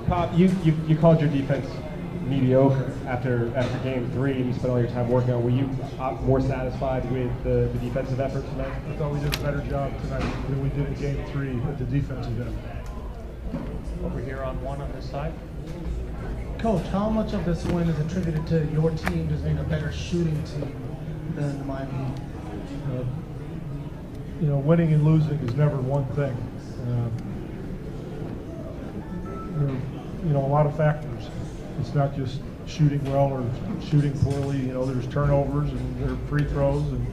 Pop, you called your defense mediocre after game 3, and you spent all your time working on. Were you more satisfied with the defensive effort tonight? I thought we did a better job tonight than we did in game 3 at the defensive end. Over here on one on this side. Coach, how much of this win is attributed to your team just being a better shooting team than the Miami Heat? You know, winning and losing is never one thing. There are, you know, a lot of factors. It's not just shooting well or shooting poorly. You know, there's turnovers and there are free throws and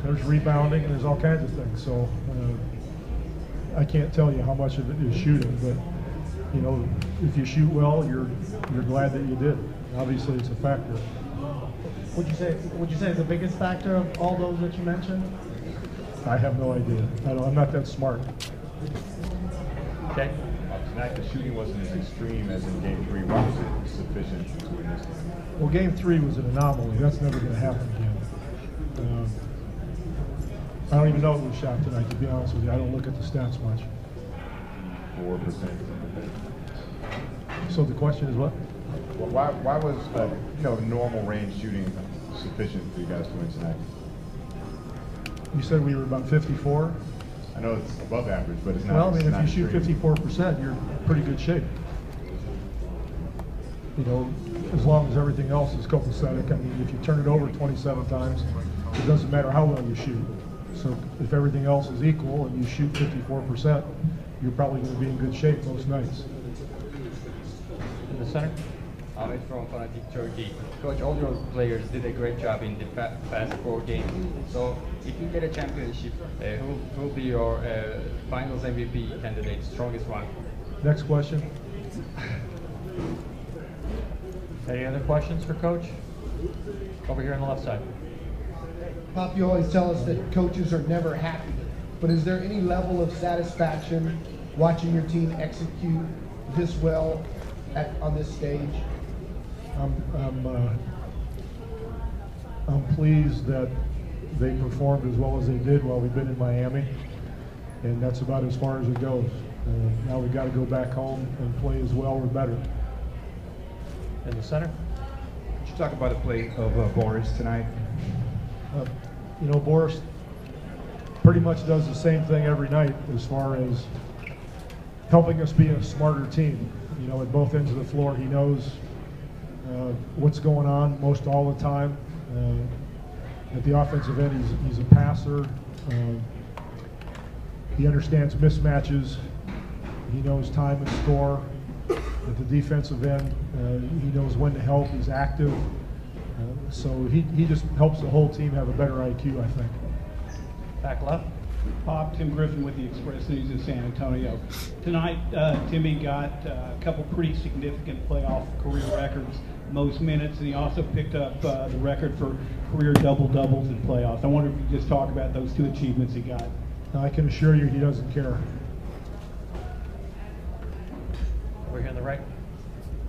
there's rebounding and there's all kinds of things. So I can't tell you how much of it is shooting, but you know, if you shoot well, you're glad that you did. Obviously, it's a factor. Would you say the biggest factor of all those that you mentioned? I have no idea. I'm not that smart. Okay. Tonight the shooting wasn't as extreme as in game 3. Why was it sufficient to win this game? Well, game 3 was an anomaly. That's never going to happen again. I don't even know it was shot tonight, to be honest with you. I don't look at the stats much. 4%. So the question is what? Well, why was normal range shooting sufficient for you guys to win tonight? You said we were about 54. I know it's above average, but it's not. Well, I mean, if you shoot 54%, you're in pretty good shape. You know, as long as everything else is copacetic. I mean, if you turn it over 27 times, it doesn't matter how well you shoot. So if everything else is equal and you shoot 54%, you're probably going to be in good shape most nights. In the center. It's from Fanatic Turkey. Coach, all your players did a great job in the past 4 games. So, if you get a championship, who will be your Finals MVP candidate, strongest one? Next question. Any other questions for Coach? Over here on the left side. Pop, you always tell us that coaches are never happy, but is there any level of satisfaction watching your team execute this well on this stage? I'm pleased that they performed as well as they did while we've been in Miami, and that's about as far as it goes. Now we've got to go back home and play as well or better. In the center. Could you talk about the play of Boris tonight? You know, Boris pretty much does the same thing every night as far as helping us be a smarter team. You know, at both ends of the floor, he knows what's going on most all the time. At the offensive end, he's a passer. He understands mismatches. He knows time and score. At the defensive end, he knows when to help. He's active. So he just helps the whole team have a better IQ, I think. Back left. Pop, Tim Griffin with the Express News in San Antonio. Tonight, Timmy got a couple pretty significant playoff career records, most minutes, and he also picked up the record for career double-doubles in playoffs. I wonder if you could just talk about those 2 achievements he got. Now, I can assure you he doesn't care. Over here on the right.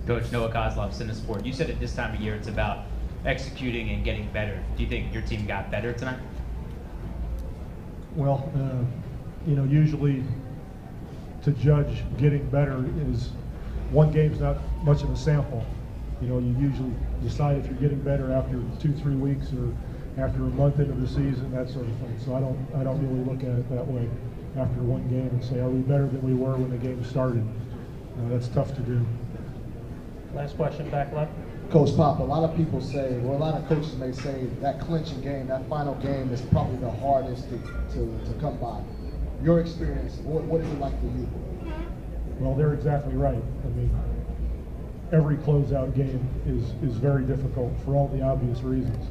Coach Noah Kozlov, Cinesport. You said at this time of year it's about executing and getting better. Do you think your team got better tonight? Well, you know, usually to judge getting better is one game's not much of a sample. You know, you usually decide if you're getting better after 2-3 weeks or after a month into the season, that sort of thing. So I don't really look at it that way after one game and say, are we better than we were when the game started? That's tough to do. Last question, back left. Coach Pop, a lot of people say, well, a lot of coaches may say that clinching game, that final game is probably the hardest to come by. Your experience, what is it like for you? Well, they're exactly right. I mean, every closeout game is very difficult for all the obvious reasons.